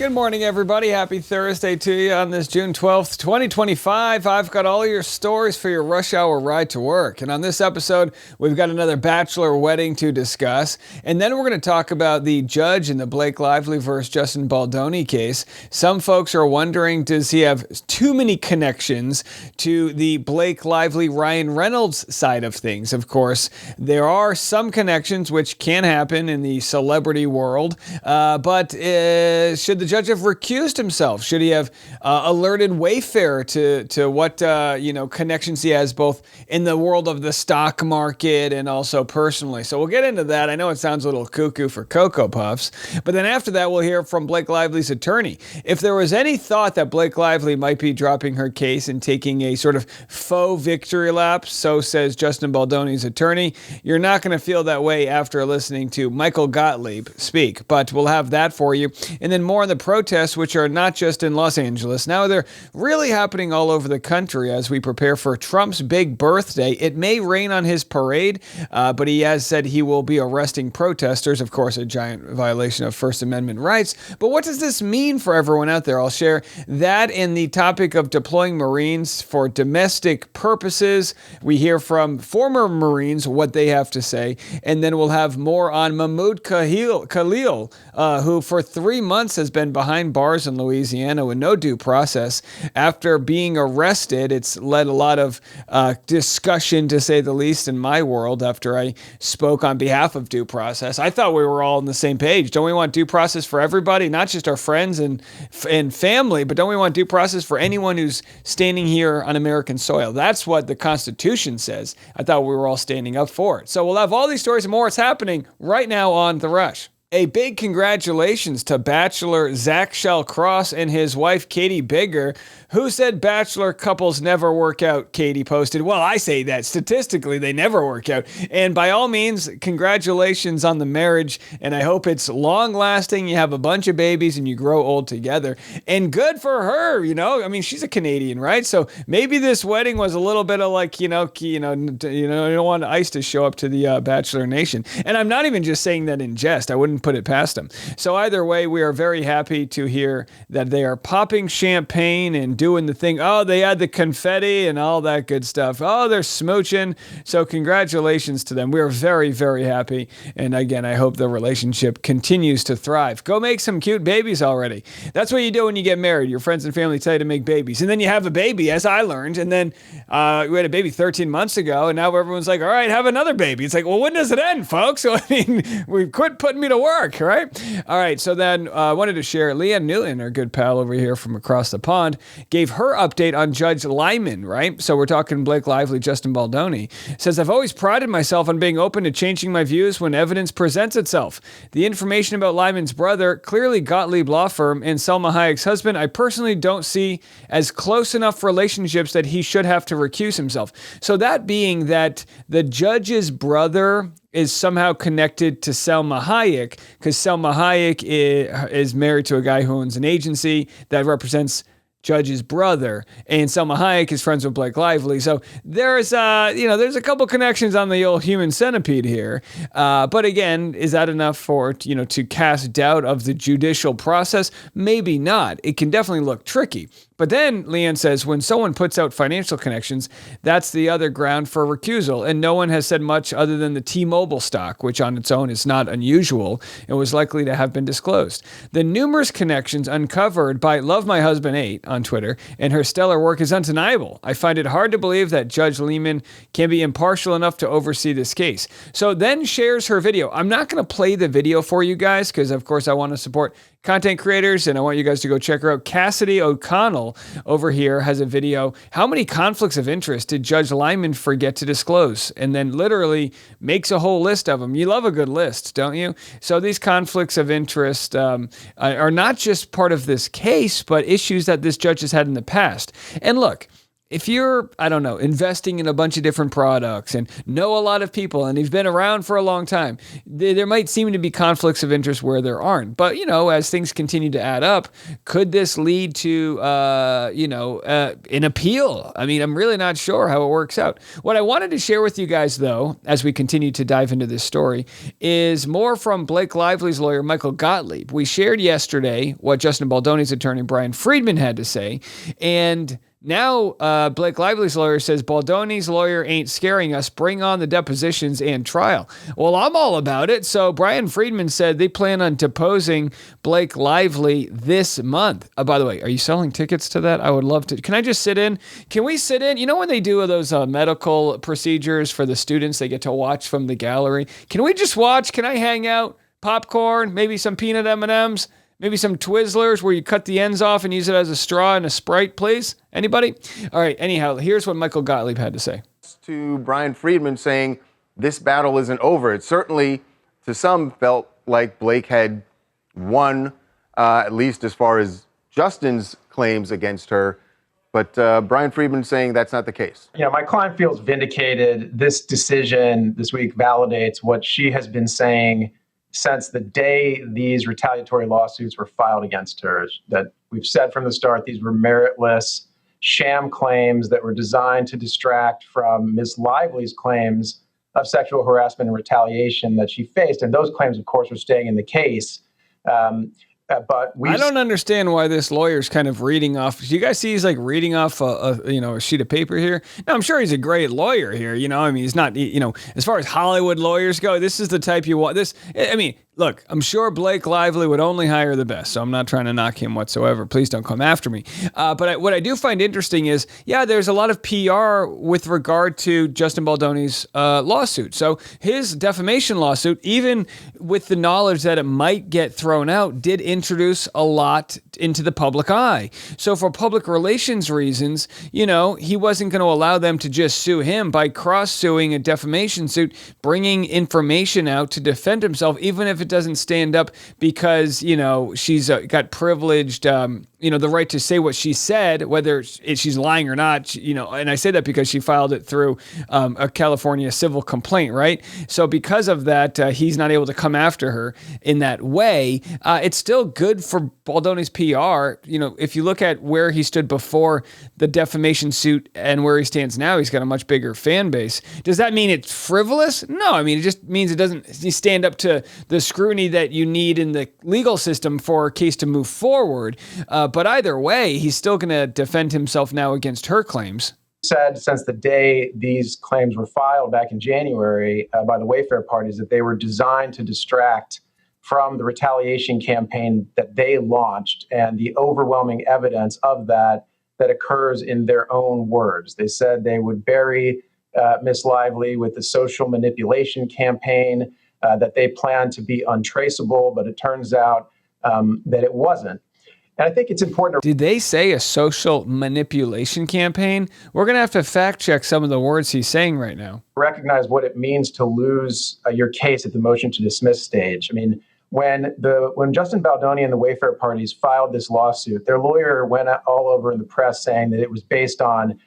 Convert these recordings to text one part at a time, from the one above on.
Good morning, everybody. Happy Thursday to you on this June 12th, 2025. I've got all your stories for your rush hour ride to work. And on this episode, we've got another bachelor wedding to discuss. And then we're going to talk about the judge in the Blake Lively versus Justin Baldoni case. Some folks are wondering, does he have too many connections to the Blake Lively, Ryan Reynolds side of things? Of course, there are some connections which can happen in the celebrity world, but should the judge have recused himself? Should he have alerted Wayfair to what connections he has both in the world of the stock market and also personally? So we'll get into that. I know it sounds a little cuckoo for Cocoa Puffs, but then after that we'll hear from Blake Lively's attorney. If there was any thought that Blake Lively might be dropping her case and taking a sort of faux victory lap, so says Justin Baldoni's attorney, you're not going to feel that way after listening to Michael Gottlieb speak. But we'll have that for you. And then more on the protests, which are not just in Los Angeles. Now they're really happening all over the country as we prepare for Trump's big birthday. It may rain on his parade, but he has said he will be arresting protesters. Of course, a giant violation of First Amendment rights. But what does this mean for everyone out there? I'll share that in the topic of deploying Marines for domestic purposes. We hear from former Marines what they have to say. And then we'll have more on Mahmoud Khalil, who for 3 months has been behind bars in Louisiana with no due process. After being arrested, it's led a lot of discussion, to say the least, in my world after I spoke on behalf of due process. I thought we were all on the same page. Don't we want due process for everybody, not just our friends and family, but don't we want due process for anyone who's standing here on American soil? That's what the Constitution says. I thought we were all standing up for it. So we'll have all these stories and more. It's happening right now on The Rush. A big congratulations to Bachelor Zach Shellcross and his wife Katie Bigger, who said bachelor couples never work out. Katie posted, well, I say that statistically they never work out. And by all means, congratulations on the marriage. And I hope it's long lasting. You have a bunch of babies and you grow old together. And good for her, you know. I mean, she's a Canadian, right? So maybe this wedding was a little bit of like, you don't want ICE to show up to the Bachelor Nation. And I'm not even just saying that in jest. I wouldn't put it past them. So either way, we are very happy to hear that they are popping champagne and doing the thing. Oh, they had the confetti and all that good stuff. Oh, they're smooching. So congratulations to them. We are very, very happy. And again, I hope the relationship continues to thrive. Go make some cute babies already. That's what you do when you get married. Your friends and family tell you to make babies. And then you have a baby, as I learned. And then we had a baby 13 months ago. And now everyone's like, all right, have another baby. It's like, well, when does it end, folks? So, I mean, we quit putting me to work, right? All right. So then I wanted to share Leanne Newton, our good pal over here from across the pond, gave her update on Judge Lyman, right? So we're talking Blake Lively, Justin Baldoni. Says, I've always prided myself on being open to changing my views when evidence presents itself. The information about Lyman's brother, clearly Gottlieb Law Firm, and Selma Hayek's husband, I personally don't see as close enough relationships that he should have to recuse himself. So that being that the judge's brother is somehow connected to Selma Hayek, because Selma Hayek is married to a guy who owns an agency that represents Judge's brother, and Selma Hayek is friends with Blake Lively. So there's a couple connections on the old human centipede here. But again, is that enough to cast doubt of the judicial process? Maybe not. It can definitely look tricky. But then Leanne says, when someone puts out financial connections, that's the other ground for recusal. And no one has said much other than the T-Mobile stock, which on its own is not unusual and was likely to have been disclosed. The numerous connections uncovered by Love My Husband 8 on Twitter and her stellar work is undeniable. I find it hard to believe that Judge Lyman can be impartial enough to oversee this case. So then shares her video. I'm not going to play the video for you guys because, of course, I want to support content creators, and I want you guys to go check her out. Cassidy O'Connell over here has a video. How many conflicts of interest did Judge Lyman forget to disclose? And then literally makes a whole list of them. You love a good list, don't you? So these conflicts of interest are not just part of this case, but issues that this judge has had in the past. And look, if you're, I don't know, investing in a bunch of different products and know a lot of people and you've been around for a long time, there might seem to be conflicts of interest where there aren't. But, as things continue to add up, could this lead to, an appeal? I mean, I'm really not sure how it works out. What I wanted to share with you guys, though, as we continue to dive into this story, is more from Blake Lively's lawyer, Michael Gottlieb. We shared yesterday what Justin Baldoni's attorney, Brian Friedman, had to say. And now Blake Lively's lawyer says Baldoni's lawyer ain't scaring us. Bring on the depositions and trial. Well, I'm all about it. So Brian Friedman said they plan on deposing Blake Lively this month. By the way, are you selling tickets to that? I would love to. Can I just sit in? Can we sit in? When they do those medical procedures for the students, they get to watch from the gallery. Can we just watch? Can I hang out? Popcorn, maybe some peanut M&Ms? Maybe some Twizzlers where you cut the ends off and use it as a straw and a Sprite, please? Anybody? All right, anyhow, here's what Michael Gottlieb had to say. To Brian Friedman saying this battle isn't over. It certainly, to some, felt like Blake had won, at least as far as Justin's claims against her. But Brian Friedman saying that's not the case. My client feels vindicated. This decision this week validates what she has been saying since the day these retaliatory lawsuits were filed against her, that we've said from the start, these were meritless sham claims that were designed to distract from Ms. Lively's claims of sexual harassment and retaliation that she faced. And those claims, of course, were staying in the case. But I don't understand why this lawyer's kind of reading off. Do you guys see he's like reading off a sheet of paper here? Now, I'm sure he's a great lawyer here. I mean, he's not, as far as Hollywood lawyers go, this is the type you want. Look, I'm sure Blake Lively would only hire the best, so I'm not trying to knock him whatsoever. Please don't come after me. But what I do find interesting is, there's a lot of PR with regard to Justin Baldoni's lawsuit. So his defamation lawsuit, even with the knowledge that it might get thrown out, did introduce a lot into the public eye. So for public relations reasons, he wasn't going to allow them to just sue him by cross-suing a defamation suit, bringing information out to defend himself, even if it doesn't stand up because, she's got privileged, the right to say what she said, whether she's lying or not, and I say that because she filed it through a California civil complaint, right? So because of that, he's not able to come after her in that way. It's still good for Baldoni's PR. If you look at where he stood before the defamation suit and where he stands now, he's got a much bigger fan base. Does that mean it's frivolous? No, I mean, it just means it doesn't stand up to the scrutiny that you need in the legal system for a case to move forward. But either way, he's still going to defend himself now against her claims. Said since the day these claims were filed back in January by the Wayfair parties that they were designed to distract from the retaliation campaign that they launched and the overwhelming evidence of that occurs in their own words. They said they would bury Ms. Lively with the social manipulation campaign, that they planned to be untraceable, but it turns out that it wasn't. And I think it's important to... Did they say a social manipulation campaign? We're going to have to fact check some of the words he's saying right now. Recognize what it means to lose your case at the motion to dismiss stage. I mean, when Justin Baldoni and the Wayfair parties filed this lawsuit, their lawyer went all over in the press saying that it was based on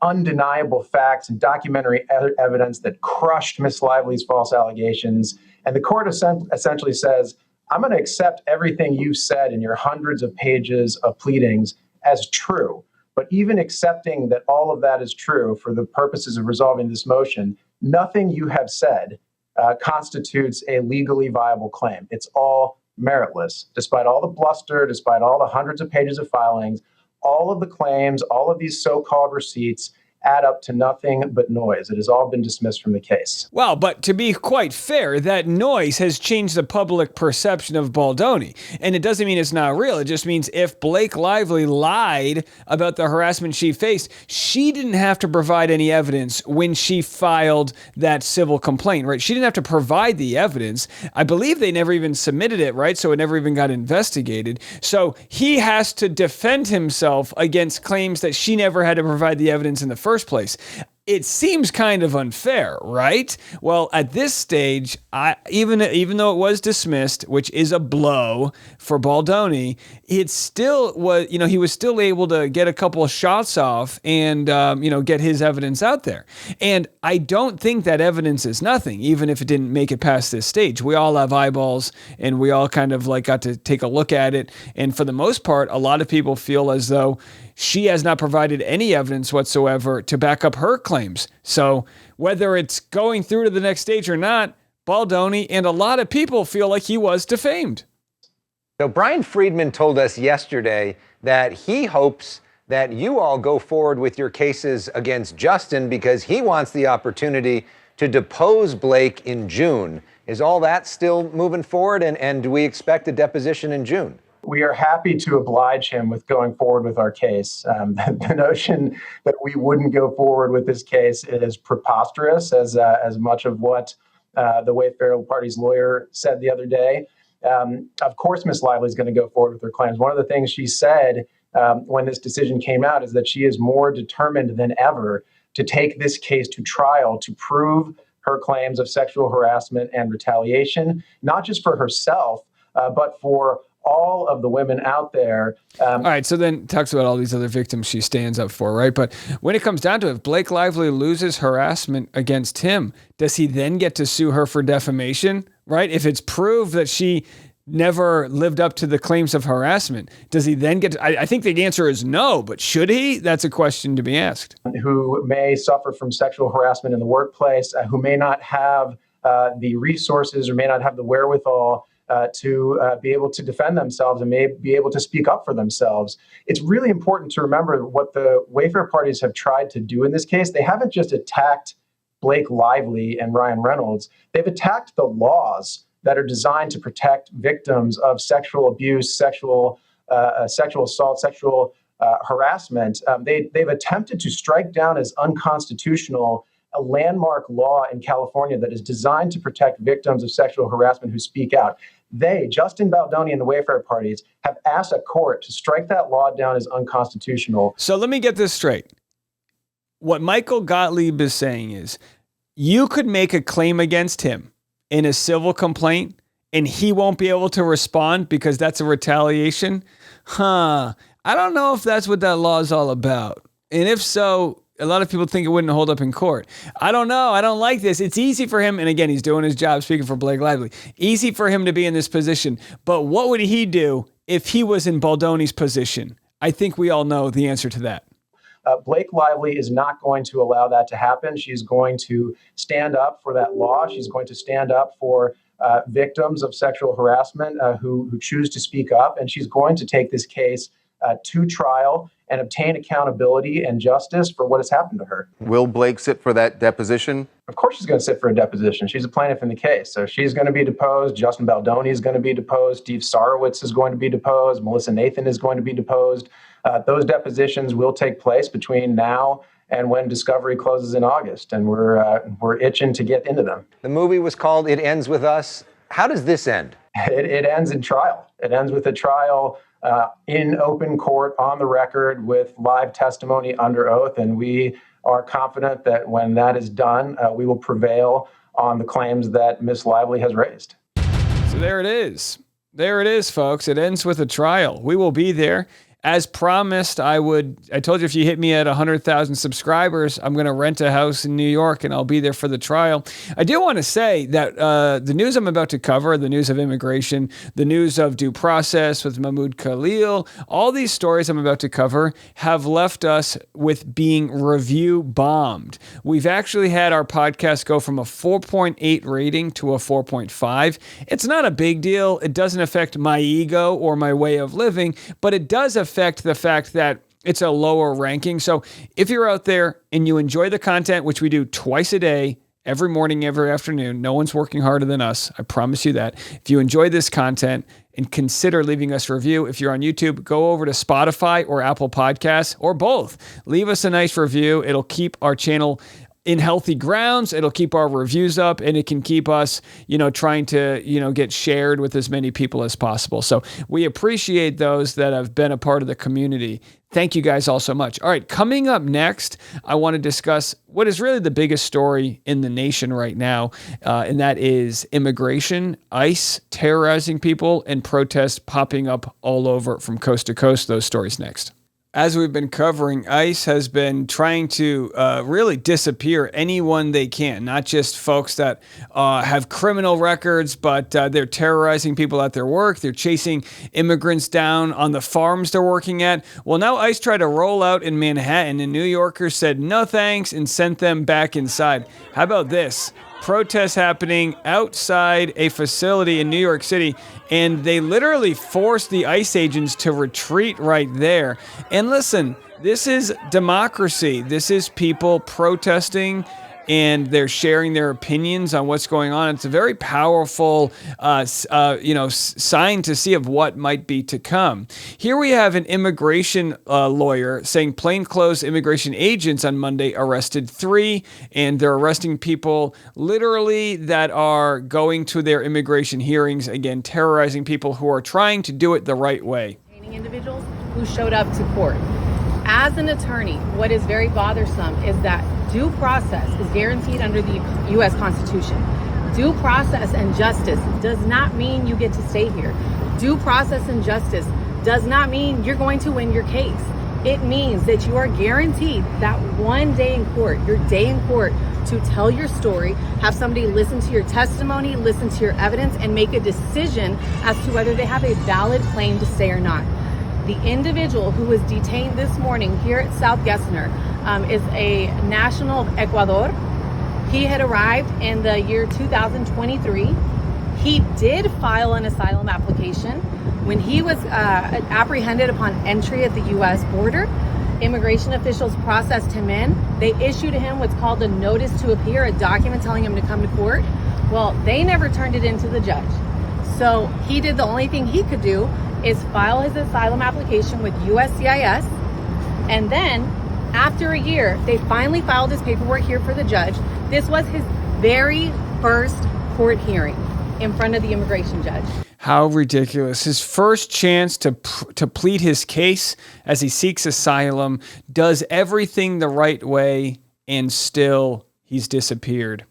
undeniable facts and documentary evidence that crushed Ms. Lively's false allegations. And the court essentially says, I'm going to accept everything you said in your hundreds of pages of pleadings as true. But even accepting that all of that is true for the purposes of resolving this motion, nothing you have said constitutes a legally viable claim. It's all meritless. Despite all the bluster, despite all the hundreds of pages of filings, all of the claims, all of these so-called receipts add up to nothing but noise. It has all been dismissed from the case. Well, but to be quite fair, that noise has changed the public perception of Baldoni. And it doesn't mean it's not real. It just means if Blake Lively lied about the harassment she faced, she didn't have to provide any evidence when she filed that civil complaint, right? She didn't have to provide the evidence. I believe they never even submitted it, right? So it never even got investigated. So he has to defend himself against claims that she never had to provide the evidence in the first place. it seems kind of unfair, right? Well, at this stage, even though it was dismissed, which is a blow for Baldoni, it still was, he was still able to get a couple of shots off and, get his evidence out there. And I don't think that evidence is nothing, even if it didn't make it past this stage. We all have eyeballs and we all kind of got to take a look at it. And for the most part, a lot of people feel as though she has not provided any evidence whatsoever to back up her claims. So whether it's going through to the next stage or not, Baldoni and a lot of people feel like he was defamed. So Brian Friedman told us yesterday that he hopes that you all go forward with your cases against Justin because he wants the opportunity to depose Blake in June. Is all that still moving forward? And do we expect a deposition in June? We are happy to oblige him with going forward with our case. The notion that we wouldn't go forward with this case is preposterous, as much of what the Wayfair Party's lawyer said the other day. Of course, Ms. Lively is going to go forward with her claims. One of the things she said when this decision came out is that she is more determined than ever to take this case to trial to prove her claims of sexual harassment and retaliation, not just for herself, but for all of the women out there. All right, so then talks about all these other victims she stands up for, right? But when it comes down to it, if Blake Lively loses harassment against him, does he then get to sue her for defamation, right? If it's proved that she never lived up to the claims of harassment, does he then get to, I think the answer is no, but should he? That's a question to be asked. Who may suffer from sexual harassment in the workplace, who may not have the resources or may not have the wherewithal to be able to defend themselves and may be able to speak up for themselves. It's really important to remember what the Wayfair parties have tried to do in this case. They haven't just attacked Blake Lively and Ryan Reynolds. They've attacked the laws that are designed to protect victims of sexual abuse, sexual assault, sexual harassment. They've attempted to strike down as unconstitutional a landmark law in California that is designed to protect victims of sexual harassment who speak out. They, Justin Baldoni and the Wayfair parties, have asked a court to strike that law down as unconstitutional. So let me get this straight. What Michael Gottlieb is saying is you could make a claim against him in a civil complaint and he won't be able to respond because that's a retaliation? I don't know if that's what that law is all about. And if so, a lot of people think it wouldn't hold up in court. I don't know. I don't like this. It's easy for him. And again, he's doing his job speaking for Blake Lively. Easy for him to be in this position. But what would he do if he was in Baldoni's position? I think we all know the answer to that. Blake Lively is not going to allow that to happen. She's going to stand up for that law. She's going to stand up for victims of sexual harassment who choose to speak up. And she's going to take this case to trial and obtain accountability and justice for what has happened to her. Will Blake sit for that deposition? Of course she's going to sit for a deposition. She's a plaintiff in the case. So she's going to be deposed. Justin Baldoni is going to be deposed. Steve Sarowitz is going to be deposed. Melissa Nathan is going to be deposed. Those depositions will take place between now and when discovery closes in August. And we're itching to get into them. The movie was called It Ends With Us. How does this end? It ends in trial. It ends with a trial in open court, on the record, with live testimony under oath. And we are confident that when that is done, we will prevail on the claims that Ms. Lively has raised. So there it is. There it is, folks. It ends with a trial. We will be there. As promised, I told you if you hit me at 100,000 subscribers, I'm going to rent a house in New York and I'll be there for the trial. I do want to say that the news I'm about to cover, the news of immigration, the news of due process with Mahmoud Khalil, all these stories I'm about to cover have left us with being review bombed. We've actually had our podcast go from a 4.8 rating to a 4.5. It's not a big deal. It doesn't affect my ego or my way of living, but it does affect the fact that it's a lower ranking. So if you're out there and you enjoy the content, which we do twice a day, every morning, every afternoon, no one's working harder than us. I promise you that. If you enjoy this content and consider leaving us a review, if you're on YouTube, go over to Spotify or Apple Podcasts or both. Leave us a nice review. It'll keep our channel in healthy grounds. It'll keep our reviews up, and it can keep us, trying to, get shared with as many people as possible. So we appreciate those that have been a part of the community. Thank you guys all so much. All right, coming up next, I want to discuss what is really the biggest story in the nation right now, and that is immigration, ICE terrorizing people, and protests popping up all over from coast to coast. Those stories next. As we've been covering, ICE has been trying to really disappear anyone they can, not just folks that have criminal records, but they're terrorizing people at their work. They're chasing immigrants down on the farms they're working at. Well, now ICE tried to roll out in Manhattan, and New Yorkers said no thanks and sent them back inside. How about this? Protests happening outside a facility in New York City, and they literally forced the ICE agents to retreat right there. And listen, this is democracy. This is people protesting, and they're sharing their opinions on what's going on. It's a very powerful, sign to see of what might be to come. Here we have an immigration lawyer saying plainclothes immigration agents on Monday arrested 3, and they're arresting people literally that are going to their immigration hearings, again, terrorizing people who are trying to do it the right way. Individuals who showed up to court. As an attorney, what is very bothersome is that due process is guaranteed under the U.S. Constitution. Due process and justice does not mean you get to stay here. Due process and justice does not mean you're going to win your case. It means that you are guaranteed that one day in court, your day in court, to tell your story, have somebody listen to your testimony, listen to your evidence, and make a decision as to whether they have a valid claim to stay or not. The individual who was detained this morning here at South Gessner is a national of Ecuador. He had arrived in the year 2023. He did file an asylum application. When he was apprehended upon entry at the U.S. border, immigration officials processed him in. They issued him what's called a notice to appear, a document telling him to come to court. Well, they never turned it in to the judge. So he did the only thing he could do is file his asylum application with USCIS, and then after a year, they finally filed his paperwork here for the judge. This was his very first court hearing in front of the immigration judge. How ridiculous. His first chance to plead his case as he seeks asylum, does everything the right way, and still he's disappeared.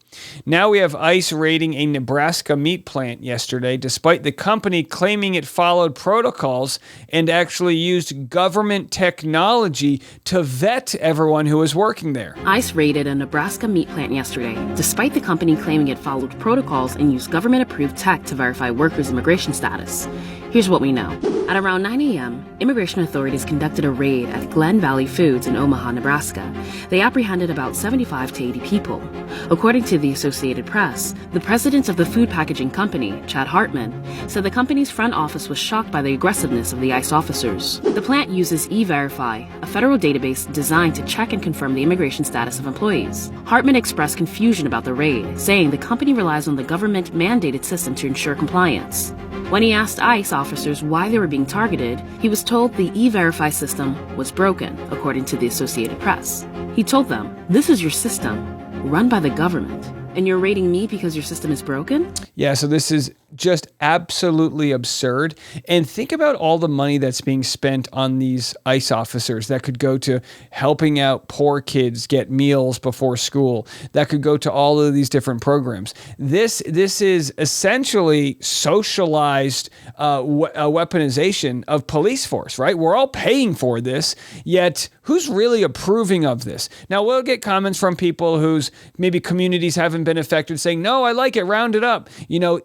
Now we have ICE raiding a Nebraska meat plant yesterday, despite the company claiming it followed protocols and actually used government technology to vet everyone who was working there. ICE raided a Nebraska meat plant yesterday, despite the company claiming it followed protocols and used government-approved tech to verify workers' immigration status. Here's what we know. At around 9 a.m., immigration authorities conducted a raid at Glen Valley Foods in Omaha, Nebraska. They apprehended about 75 to 80 people. According to the Associated Press, the president of the food packaging company, Chad Hartman, said the company's front office was shocked by the aggressiveness of the ICE officers. The plant uses E-Verify, a federal database designed to check and confirm the immigration status of employees. Hartman expressed confusion about the raid, saying the company relies on the government-mandated system to ensure compliance. When he asked ICE officers why they were being targeted, he was told the E-Verify system was broken, according to the Associated Press. He told them, "This is your system, run by the government, and you're raiding me because your system is broken?" Yeah, so this is just absolutely absurd. And think about all the money that's being spent on these ICE officers that could go to helping out poor kids get meals before school, that could go to all of these different programs. This is essentially socialized weaponization of police force, right? We're all paying for this, yet who's really approving of this? Now, we'll get comments from people whose maybe communities haven't been affected saying, no, I like it, round it up.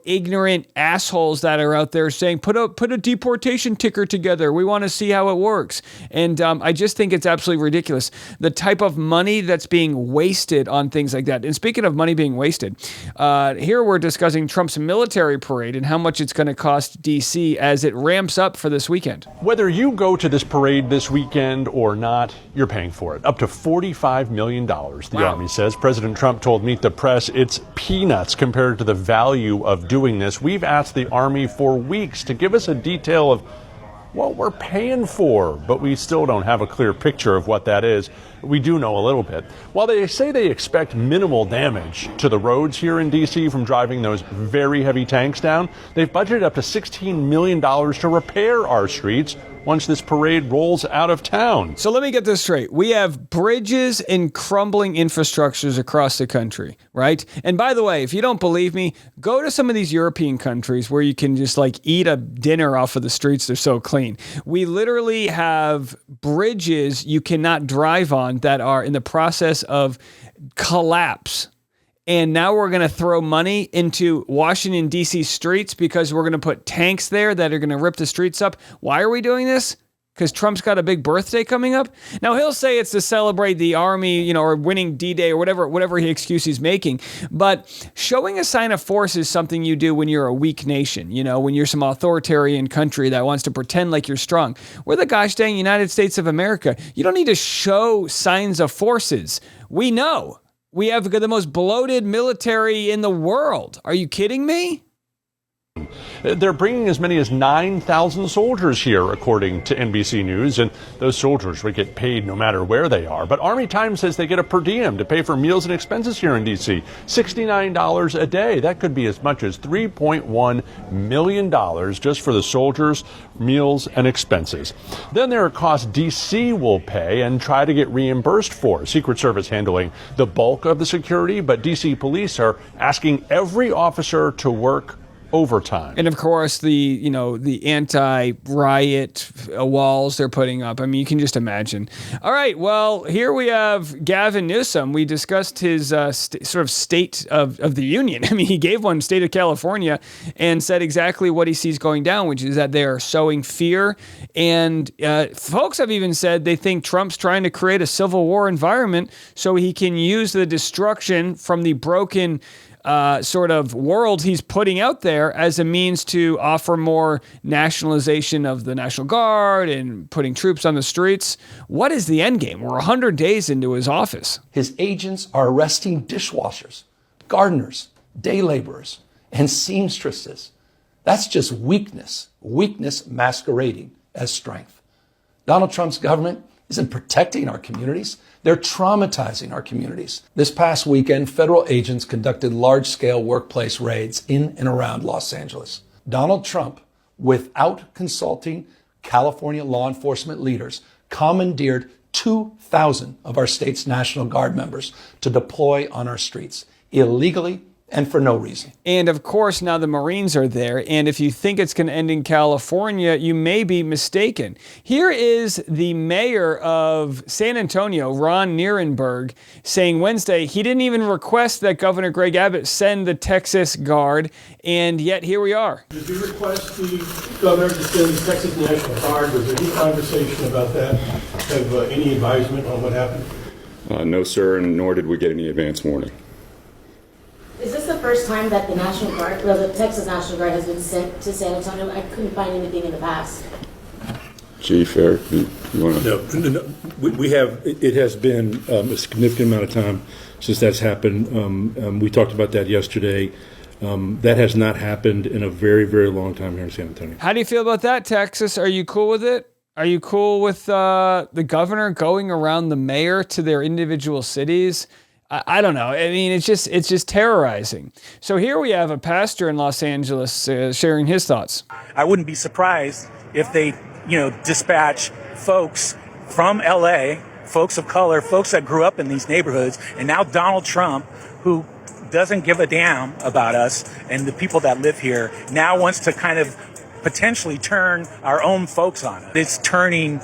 Ignorant assholes that are out there saying, put a deportation ticker together. We want to see how it works. And I just think it's absolutely ridiculous. The type of money that's being wasted on things like that. And speaking of money being wasted, here we're discussing Trump's military parade and how much it's going to cost D.C. as it ramps up for this weekend. Whether you go to this parade this weekend or not, you're paying for it. Up to $45 million, the Army says. President Trump told Meet the Press it's peanuts compared to the value of doing this. We've asked the Army for weeks to give us a detail of what we're paying for, but we still don't have a clear picture of what that is. We do know a little bit. While they say they expect minimal damage to the roads here in D.C. from driving those very heavy tanks down, they've budgeted up to $16 million to repair our streets once this parade rolls out of town. So let me get this straight. We have bridges and crumbling infrastructures across the country, right? And by the way, if you don't believe me, go to some of these European countries where you can just like eat a dinner off of the streets. They're so clean. We literally have bridges you cannot drive on that are in the process of collapse. And now we're going to throw money into Washington, D.C. streets because we're going to put tanks there that are going to rip the streets up. Why are we doing this? Because Trump's got a big birthday coming up? Now, he'll say it's to celebrate the army, or winning D-Day or whatever excuse he's making. But showing a sign of force is something you do when you're a weak nation, when you're some authoritarian country that wants to pretend like you're strong. We're the gosh dang United States of America. You don't need to show signs of forces. We know. We have the most bloated military in the world. Are you kidding me? They're bringing as many as 9,000 soldiers here, according to NBC News, and those soldiers would get paid no matter where they are. But Army Times says they get a per diem to pay for meals and expenses here in D.C., $69 a day. That could be as much as $3.1 million just for the soldiers, meals, and expenses. Then there are costs D.C. will pay and try to get reimbursed for. Secret Service handling the bulk of the security, but D.C. police are asking every officer to work overtime. And of course, the anti-riot walls they're putting up. I mean, you can just imagine. All right, well, here we have Gavin Newsom. We discussed his sort of state of the union. I mean, he gave one, state of California, and said exactly what he sees going down, which is that they are sowing fear. And folks have even said they think Trump's trying to create a civil war environment so he can use the destruction from the broken sort of world he's putting out there as a means to offer more nationalization of the National Guard and putting troops on the streets. What is the end game? We're 100 days into his office. His agents are arresting dishwashers, gardeners, day laborers, and seamstresses. That's just weakness masquerading as strength. Donald Trump's government isn't protecting our communities. They're traumatizing our communities. This past weekend, federal agents conducted large-scale workplace raids in and around Los Angeles. Donald Trump, without consulting California law enforcement leaders, commandeered 2,000 of our state's National Guard members to deploy on our streets illegally and for no reason. And of course, now the Marines are there. And if you think it's going to end in California, you may be mistaken. Here is the mayor of San Antonio, Ron Nirenberg, saying Wednesday he didn't even request that Governor Greg Abbott send the Texas Guard. And yet here we are. Did you request the governor to send the Texas National Guard? Was there any conversation about that? Have any advisement on what happened? No, sir, and nor did we get any advance warning. Is this the first time that the National Guard, the Texas National Guard, has been sent to San Antonio? I couldn't find anything in the past. Chief, Eric, you want to? No. We have. It has been a significant amount of time since that's happened. We talked about that yesterday. That has not happened in a very, very long time here in San Antonio. How do you feel about that, Texas? Are you cool with it? Are you cool with the governor going around the mayor to their individual cities? I don't know. I mean, it's just terrorizing. So here we have a pastor in Los Angeles sharing his thoughts. I wouldn't be surprised if they, dispatch folks from LA, folks of color, folks that grew up in these neighborhoods, and now Donald Trump, who doesn't give a damn about us and the people that live here, now wants to kind of potentially turn our own folks on us. It's turning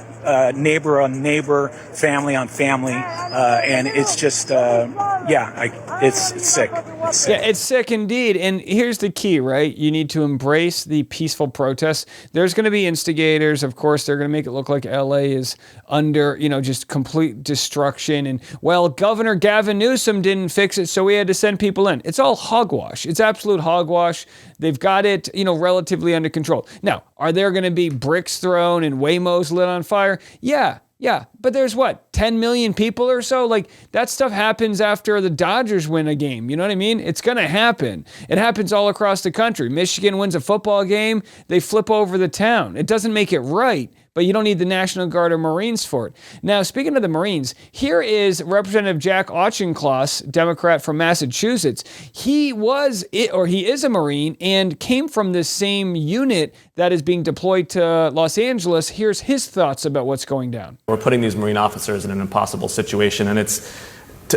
neighbor on neighbor, family on family, and it's just, it's sick. It's sick. Yeah, it's sick indeed. And here's the key, right? You need to embrace the peaceful protests. There's going to be instigators. Of course, they're going to make it look like LA is under, just complete destruction. And, well, Governor Gavin Newsom didn't fix it, so we had to send people in. It's all hogwash. It's absolute hogwash. They've got it, relatively under control. Now, are there going to be bricks thrown and Waymos lit on fire? Yeah, Yeah, but there's what, 10 million people or so? Like, that stuff happens after the Dodgers win a game. You know what I mean? It's going to happen. It happens all across the country. Michigan wins a football game, they flip over the town. It doesn't make it right, but you don't need the National Guard or Marines for it. Now, speaking of the Marines, here is Representative Jack Auchincloss, Democrat from Massachusetts. He is a Marine and came from this same unit that is being deployed to Los Angeles. Here's his thoughts about what's going down. We're putting these Marine officers in an impossible situation, and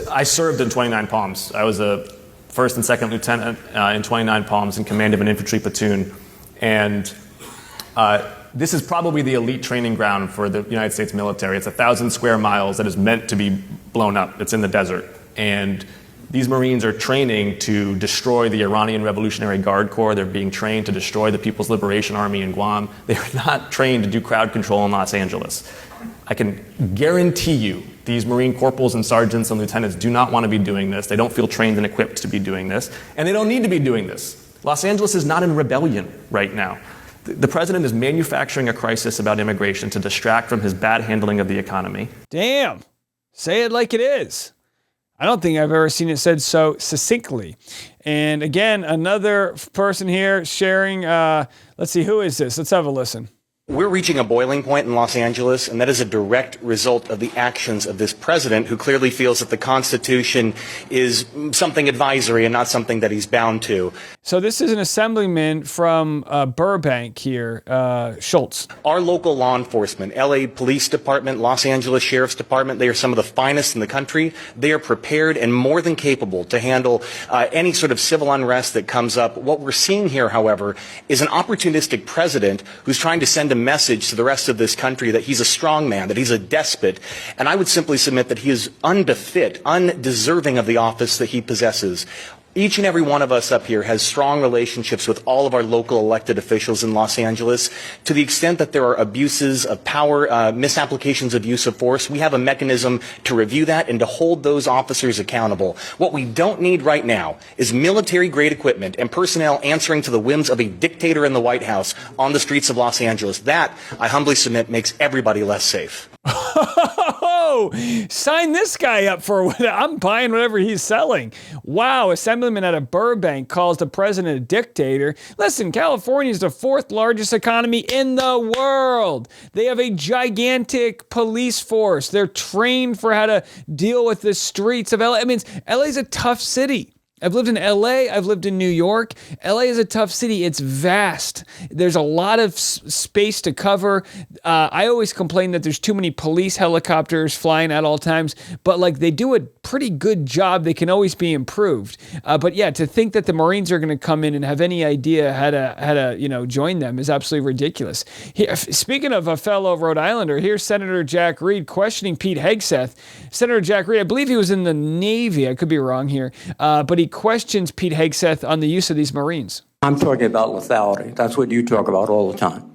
I served in 29 Palms. I was a first and second lieutenant in 29 Palms in command of an infantry platoon, and this is probably the elite training ground for the United States military. It's 1,000 square miles that is meant to be blown up. It's in the desert, and these Marines are training to destroy the Iranian Revolutionary Guard Corps. They're being trained to destroy the People's Liberation Army in Guam. They are not trained to do crowd control in Los Angeles. I can guarantee you these Marine corporals and sergeants and lieutenants do not want to be doing this. They don't feel trained and equipped to be doing this, and they don't need to be doing this. Los Angeles is not in rebellion right now. The president is manufacturing a crisis about immigration to distract from his bad handling of the economy. Damn. Say it like it is. I don't think I've ever seen it said so succinctly. And again, another person here sharing, let's see, who is this? Let's have a listen. We're reaching a boiling point in Los Angeles, and that is a direct result of the actions of this president, who clearly feels that the Constitution is something advisory and not something that he's bound to. So this is an assemblyman from Burbank here, Schultz. Our local law enforcement, LA Police Department, Los Angeles Sheriff's Department, they are some of the finest in the country. They are prepared and more than capable to handle any sort of civil unrest that comes up. What we're seeing here, however, is an opportunistic president who's trying to send a message to the rest of this country that he's a strong man, that he's a despot, and I would simply submit that he is unbefit, undeserving of the office that he possesses. Each and every one of us up here has strong relationships with all of our local elected officials in Los Angeles. To the extent that there are abuses of power, misapplications of use of force, we have a mechanism to review that and to hold those officers accountable. What we don't need right now is military-grade equipment and personnel answering to the whims of a dictator in the White House on the streets of Los Angeles. That, I humbly submit, makes everybody less safe. Sign this guy up for what I'm buying whatever he's selling. Wow, Assemblyman out of Burbank calls the president a dictator. Listen, California is the fourth largest economy in the world. They have a gigantic police force. They're trained for how to deal with the streets of LA. I mean, LA is a tough city. I've lived in LA, I've lived in New York. LA is a tough city. It's vast. There's a lot of space to cover. I always complain that there's too many police helicopters flying at all times, but like they do a pretty good job. They can always be improved. But yeah, to think that the Marines are going to come in and have any idea how to join them is absolutely ridiculous. Speaking of a fellow Rhode Islander, here's Senator Jack Reed questioning Pete Hegseth. Senator Jack Reed, I believe he was in the Navy. I could be wrong here, but he questions Pete Hegseth on the use of these Marines. I'm talking about lethality. That's what you talk about all the time.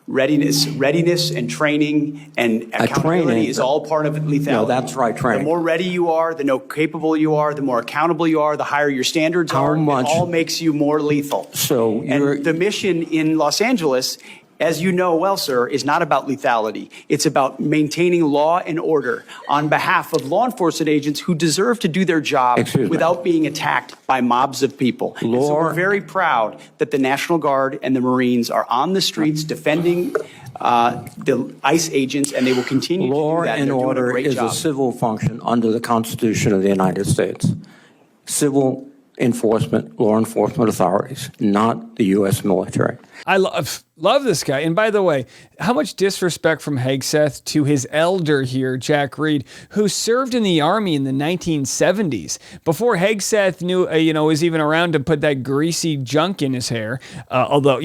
Readiness and training and accountability is all part of lethality. No, that's right, training. The more ready you are, the more capable you are, the more accountable you are, the higher your standards are. It all makes you more lethal. And the mission in Los Angeles, as you know well, sir, is not about lethality. It's about maintaining law and order on behalf of law enforcement agents who deserve to do their job without being attacked by mobs of people. And so we're very proud that the National Guard and the Marines are on the streets defending the ICE agents, and they will continue to do that. Law and order is a civil function under the Constitution of the United States. Civil enforcement, law enforcement authorities, not the U.S. military. I love this guy. And by the way, how much disrespect from Hegseth to his elder here, Jack Reed, who served in the Army in the 1970s. Before Hegseth was even around to put that greasy junk in his hair. Although,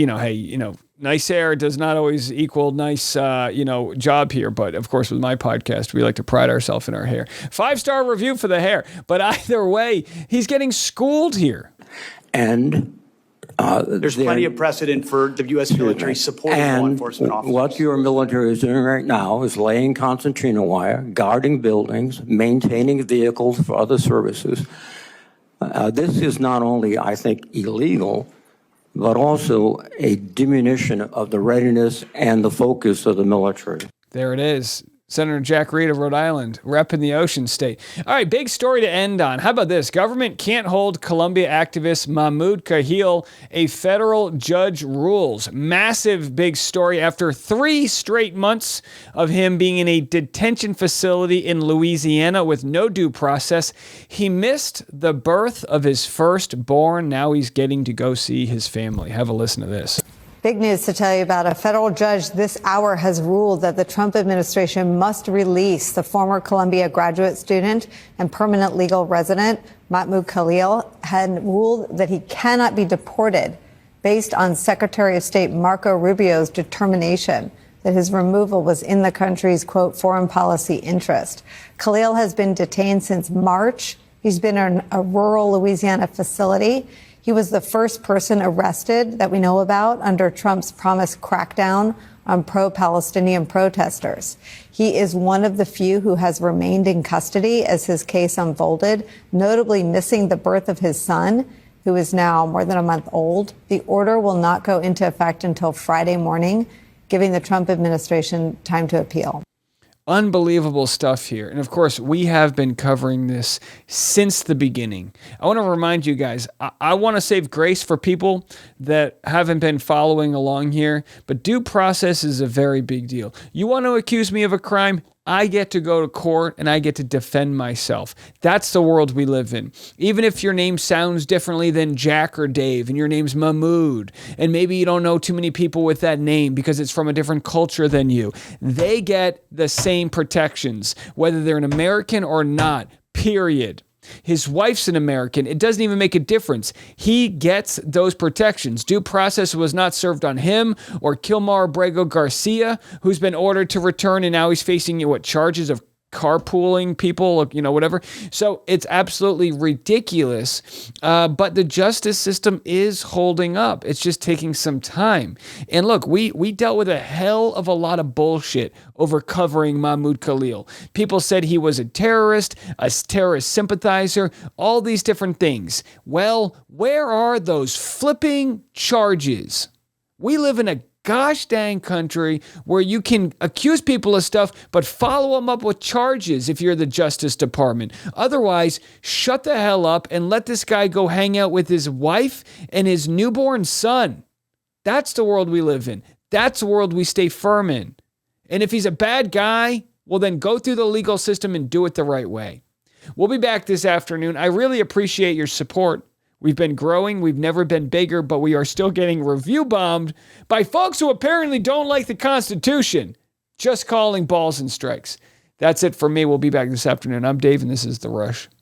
nice hair does not always equal nice, job here. But of course, with my podcast, we like to pride ourselves in our hair. 5-star review for the hair. But either way, he's getting schooled here. And there's plenty of precedent for the U.S. military supporting law enforcement officers. What your military is doing right now is laying concertina wire, guarding buildings, maintaining vehicles for other services. This is not only, I think, illegal, but also a diminution of the readiness and the focus of the military. There it is. Senator Jack Reed of Rhode Island, repping the Ocean State. All right, big story to end on. How about this? Government can't hold Colombia activist Mahmoud Kahil. A federal judge rules. Massive big story after 3 straight months of him being in a detention facility in Louisiana with no due process. He missed the birth of his firstborn. Now he's getting to go see his family. Have a listen to this. Big news to tell you about. A federal judge this hour has ruled that the Trump administration must release the former Columbia graduate student and permanent legal resident, Mahmoud Khalil, had ruled that he cannot be deported based on Secretary of State Marco Rubio's determination that his removal was in the country's, quote, foreign policy interest. Khalil has been detained since March. He's been in a rural Louisiana facility. He was the first person arrested that we know about under Trump's promised crackdown on pro-Palestinian protesters. He is one of the few who has remained in custody as his case unfolded, notably missing the birth of his son, who is now more than a month old. The order will not go into effect until Friday morning, giving the Trump administration time to appeal. Unbelievable stuff here. And of course, we have been covering this since the beginning. I want to remind you guys, I want to save grace for people that haven't been following along here, but due process is a very big deal. You want to accuse me of a crime? I get to go to court and I get to defend myself. That's the world we live in. Even if your name sounds differently than Jack or Dave and your name's Mahmoud, and maybe you don't know too many people with that name because it's from a different culture than you, they get the same protections, whether they're an American or not, period. His wife's an American. It doesn't even make a difference. He gets those protections. Due process was not served on him or Kilmar Abrego Garcia, who's been ordered to return, and now he's facing charges of carpooling people, whatever. So it's absolutely ridiculous. But the justice system is holding up. It's just taking some time. And look, we dealt with a hell of a lot of bullshit over covering Mahmoud Khalil. People said he was a terrorist sympathizer, all these different things. Well, where are those flipping charges? We live in a gosh dang country where you can accuse people of stuff, but follow them up with charges if you're the Justice Department. Otherwise, shut the hell up and let this guy go hang out with his wife and his newborn son. That's the world we live in. That's the world we stay firm in. And if he's a bad guy, well, then go through the legal system and do it the right way. We'll be back this afternoon. I really appreciate your support. We've been growing. We've never been bigger, but we are still getting review bombed by folks who apparently don't like the Constitution. Just calling balls and strikes. That's it for me. We'll be back this afternoon. I'm Dave, and this is The Rush.